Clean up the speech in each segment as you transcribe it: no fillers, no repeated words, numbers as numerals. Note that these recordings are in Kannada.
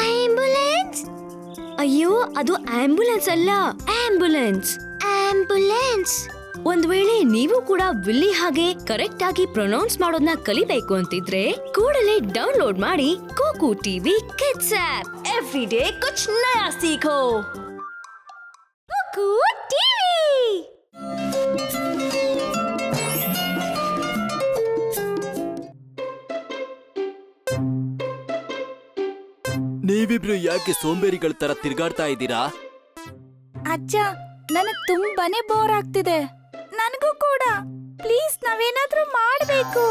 ಆಂಬ್ಯುಲೆನ್ಸ್? ಅಯ್ಯೋ, ಅದು ಆಂಬ್ಯುಲೆನ್ಸ್ ಅಲ್ಲ, ಆಂಬ್ಯುಲೆನ್ಸ್. ಆಂಬ್ಯುಲೆನ್ಸ್. ಒಂದ್ ವೇಳೆ ನೀವು ಕೂಡ ವಿಲ್ಲಿ ಹಾಗೆ ಕರೆಕ್ಟ್ ಆಗಿ ಪ್ರೊನೌನ್ಸ್ ಮಾಡೋದನ್ನ ಕಲಿಬೇಕು ಅಂತಿದ್ರೆ ಕೂಡಲೇ ಡೌನ್ಲೋಡ್ ಮಾಡಿ KooKoo TV kids app. Every day ಕುಚ್ ನಯಾ ಸೀಖೋ. ಕೂಕು ಟಿವಿ. ನೀವಿಬ್ರು ಯಾಕೆ ಸೋಂಬೇರಿಗಳ ತರ ತಿರ್ಗಾಡ್ತಾ ಇದ್ದೀರಾ? ಅಜ್ಜ, ನನಗ್ ತುಂಬಾನೇ ಬೋರ್ ಆಗ್ತಿದೆ. ನನಗೂ ಕೂಡ. ಪ್ಲೀಸ್, ನಾವೇನಾದ್ರೂ ಮಾಡ್ಬೇಕು.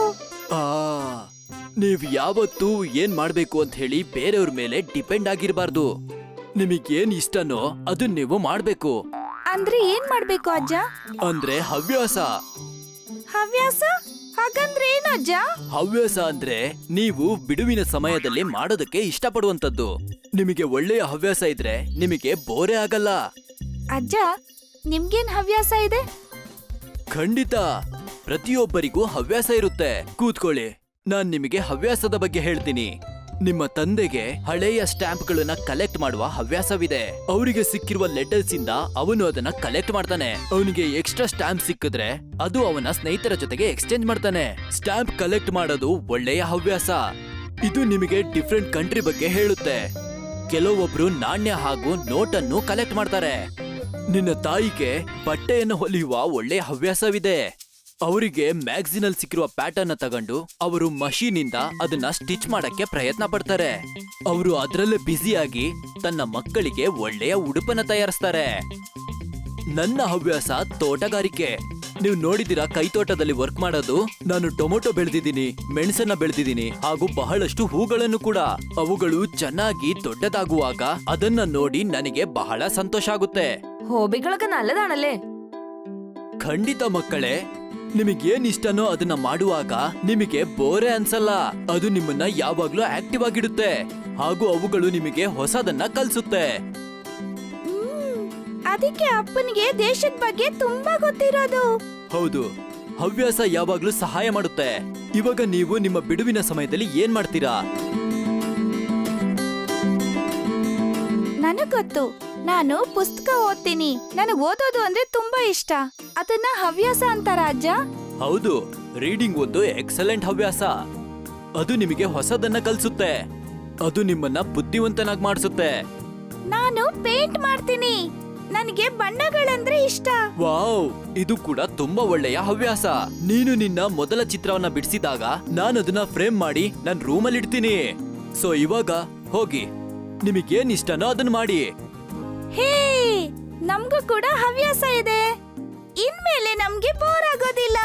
ನೀವ್ ಯಾವತ್ತೂ ಏನ್ ಮಾಡ್ಬೇಕು ಅಂತ ಹೇಳಿ ಬೇರೆಯವ್ರ ಮೇಲೆ ಡಿಪೆಂಡ್ ಆಗಿರ್ಬಾರ್ದು. ನಿಮಗೇನ್ ಇಷ್ಟನೋ ಅದನ್ನ ನೀವು ಮಾಡ್ಬೇಕು. ಅಂದ್ರೆ ಏನ್ ಮಾಡ್ಬೇಕು ಅಜ್ಜ? ಅಂದ್ರೆ ಹವ್ಯಾಸ. ಹವ್ಯಾಸ? ಹಾಗಂದ್ರೆ ಏನು ಅಜ್ಜ? ಹವ್ಯಾಸ ಅಂದ್ರೆ ನೀವು ಬಿಡುವಿನ ಸಮಯದಲ್ಲಿ ಮಾಡೋದಕ್ಕೆ ಇಷ್ಟಪಡುವಂತದ್ದು. ನಿಮಗೆ ಒಳ್ಳೆಯ ಹವ್ಯಾಸ ಇದ್ರೆ ನಿಮಗೆ ಬೋರೇ ಆಗಲ್ಲ. ಅಜ್ಜ, ನಿಮ್ಗೇನ್ ಹವ್ಯಾಸ ಇದೆ? ಖಂಡಿತ, ಪ್ರತಿಯೊಬ್ಬರಿಗೂ ಹವ್ಯಾಸ ಇರುತ್ತೆ. ಕೂತ್ಕೊಳ್ಳಿ, ನಾನ್ ನಿಮಗೆ ಹವ್ಯಾಸದ ಬಗ್ಗೆ ಹೇಳ್ತೀನಿ. ನಿಮ್ಮ ತಂದೆಗೆ ಹಳೆಯ ಸ್ಟ್ಯಾಂಪ್ಗಳನ್ನ ಕಲೆಕ್ಟ್ ಮಾಡುವ ಹವ್ಯಾಸವಿದೆ. ಅವರಿಗೆ ಸಿಕ್ಕಿರುವ ಲೆಟರ್ಸ್ ಇಂದ ಅವನು ಅದನ್ನ ಕಲೆಕ್ಟ್ ಮಾಡ್ತಾನೆ. ಅವನಿಗೆ ಎಕ್ಸ್ಟ್ರಾ ಸ್ಟ್ಯಾಂಪ್ ಸಿಕ್ಕಿದ್ರೆ ಅದು ಅವನ ಸ್ನೇಹಿತರ ಜೊತೆಗೆ ಎಕ್ಸ್ಚೇಂಜ್ ಮಾಡ್ತಾನೆ. ಸ್ಟ್ಯಾಂಪ್ ಕಲೆಕ್ಟ್ ಮಾಡೋದು ಒಳ್ಳೆಯ ಹವ್ಯಾಸ. ಇದು ನಿಮಗೆ ಡಿಫ್ರೆಂಟ್ ಕಂಟ್ರಿ ಬಗ್ಗೆ ಹೇಳುತ್ತೆ. ಕೆಲವೊಬ್ರು ನಾಣ್ಯ ಹಾಗೂ ನೋಟನ್ನು ಕಲೆಕ್ಟ್ ಮಾಡ್ತಾರೆ. ನಿನ್ನ ತಾಯಿಗೆ ಬಟ್ಟೆಯನ್ನು ಹೊಲಿಯುವ ಒಳ್ಳೆಯ ಹವ್ಯಾಸವಿದೆ. ಅವರಿಗೆ ಮ್ಯಾಗಝಿನ್ ಅಲ್ಲಿ ಸಿಕ್ಕಿರುವ ಪ್ಯಾಟರ್ನ್ ತಗೊಂಡು ಅವರು ಮಷೀನ್ ಇಂದ ಅದನ್ನ ಸ್ಟಿಚ್ ಮಾಡಕ್ಕೆ ಪ್ರಯತ್ನ ಪಡ್ತಾರೆ. ಅವರು ಅದರಲ್ಲೇ ಬ್ಯುಸಿಯಾಗಿ ತನ್ನ ಮಕ್ಕಳಿಗೆ ಒಳ್ಳೆಯ ಉಡುಪನ್ನ ತಯಾರಿಸ್ತಾರೆ. ನನ್ನ ಹವ್ಯಾಸ ತೋಟಗಾರಿಕೆ. ನೀವು ನೋಡಿದಿರಾ ಕೈತೋಟದಲ್ಲಿ ವರ್ಕ್ ಮಾಡೋದು? ನಾನು ಟೊಮೊಟೊ ಬೆಳೆದಿದ್ದೀನಿ, ಮೆಣಸನ್ನ ಬೆಳೆದಿದ್ದೀನಿ ಹಾಗೂ ಬಹಳಷ್ಟು ಹೂಗಳನ್ನು ಕೂಡ. ಅವುಗಳು ಚೆನ್ನಾಗಿ ದೊಡ್ಡದಾಗುವಾಗ ಅದನ್ನ ನೋಡಿ ನನಗೆ ಬಹಳ ಸಂತೋಷ ಆಗುತ್ತೆ. ഹോബികളൊക്കെ നല്ലതാണല്ലേ? ಖಂಡಿತ ಮಕ್ಕಳೇ, ನಿಮಗೇನ್ ಇಷ್ಟನೋ ಅದನ್ನ ಮಾಡುವಾಗ ನಿಮಗೆ ಬೋರೆ ಅನ್ಸಲ್ಲ. ಅದು ನಿಮ್ಮನ್ನ ಯಾವಾಗ್ಲೂ ಆಕ್ಟಿವ್ ಆಗಿಡುತ್ತೆ ಹಾಗೂ ಅವುಗಳು ನಿಮಗೆ ಹೊಸದನ್ನ ಕಲ್ಸುತ್ತೆ. ಅದಕ್ಕೆ ಅಪ್ಪನಿಗೆ ದೇಶದ ಬಗ್ಗೆ ತುಂಬಾ ಗೊತ್ತಿರೋದು. ಹೌದು, ಹವ್ಯಾಸ ಯಾವಾಗ್ಲೂ ಸಹಾಯ ಮಾಡುತ್ತೆ. ಇವಾಗ ನೀವು ನಿಮ್ಮ ಬಿಡುವಿನ ಸಮಯದಲ್ಲಿ ಏನ್ ಮಾಡ್ತೀರಾ? ನನಗ್ ಗೊತ್ತು, ನಾನು ಪುಸ್ತಕ ಓದ್ತೀನಿ. ನನಗ್ ಓದೋದು ಅಂದ್ರೆ ತುಂಬಾ ಇಷ್ಟ. ಅದನ್ನ ಹವ್ಯಾಸ ಅಂತಾರ ಅಜ್ಜ? ಹೌದು, ರೀಡಿಂಗ್ ಒಂದು ಎಕ್ಸಲೆಂಟ್ ಹವ್ಯಾಸ. ಅದು ನಿಮಗೆ ಹೊಸದನ್ನ ಕಲ್ಸುತ್ತೆ. ಅದು ನಿಮ್ಮನ್ನ ಬುದ್ಧಿವಂತನಾಗಿ ಮಾಡಿಸುತ್ತೆ. ನಾನು ಪೇಂಟ್ ಮಾಡ್ತೀನಿ. ನನಗೆ ಬಣ್ಣಗಳಂದ್ರೆ ಇಷ್ಟ. ವಾವ್, ಇದು ಕೂಡ ತುಂಬಾ ಒಳ್ಳೆಯ ಹವ್ಯಾಸ. ನೀನು ನಿನ್ನ ಮೊದಲ ಚಿತ್ರವನ್ನ ಬಿಡಿಸಿದಾಗ ನಾನು ಅದನ್ನ ಫ್ರೇಮ್ ಮಾಡಿ ನನ್ನ ರೂಮಲ್ಲಿ ಇಡ್ತೀನಿ. ಸೊ ಇವಾಗ ಹೋಗಿ ನಿಮಗೇನ್ ಇಷ್ಟನೋ ಅದನ್ನ ಮಾಡಿ. ಹೇ, ನಮ್ಗೂ ಕೂಡ ಹವ್ಯಾಸ ಇದೆ. ಇನ್ಮೇಲೆ ನಮ್ಗೆ ಬೋರ್ ಆಗೋದಿಲ್ಲ.